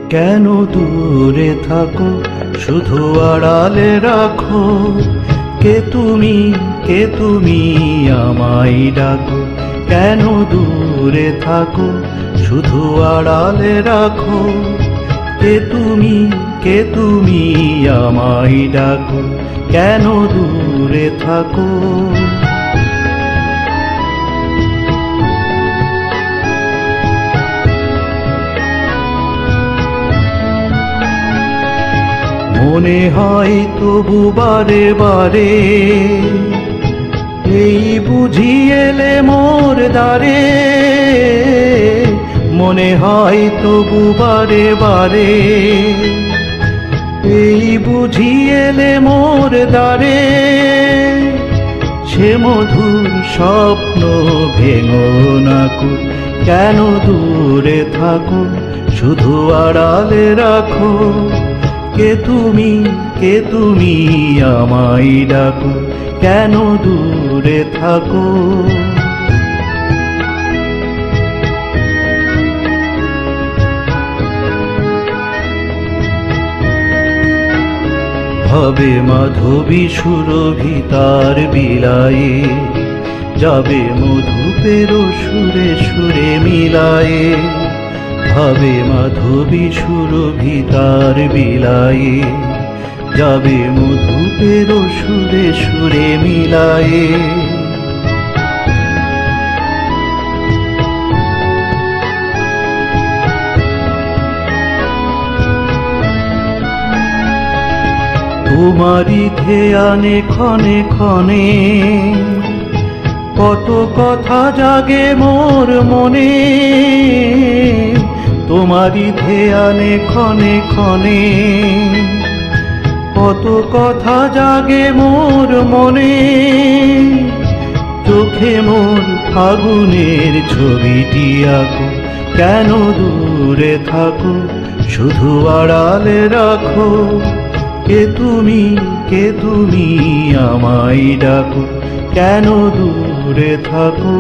কেন দূরে থাকো, শুধু আড়ালে রাখো। কে তুমি আমায় ডাকো। কেন দূরে থাকো, শুধু আড়ালে রাখো। কে তুমি আমায় ডাকো। কেন দূরে থাকো। মনে হয় তবু বারে বারে, এই বুঝি এলে মোর দ্বারে। মনে হয় তবু বারে বারে, এই বুঝি এলে মোর দ্বারে। সে মধুর স্বপ্ন ভেঙো নাকো। কেন দূরে থাকো, শুধু আড়ালে রাখো। কে তুমি আমায় ডাকো। কেন দূরে থাকো। হবে মাধবী সুরভি তার বিলায়ে, যাবে মধুপের সুরে সুরে মিলায়ে। হবে মাধবী সুরভি তার বিলায়ে, যাবে মধুপের সুরে সুরে মিলায়ে। তোমারি ধ্যানে ক্ষণে ক্ষণে, কত কথা জাগে মোর মনে। তোমারি ধ্যানে ক্ষণে ক্ষণে, কত কথা জাগে মোর মনে। চোখে মোর ফাগুনের ছবিটি আঁকো। কেন দূরে থাকো, শুধু আড়ালে রাখো। কে তুমি আমায় ডাকো। কেন দূরে থাকো।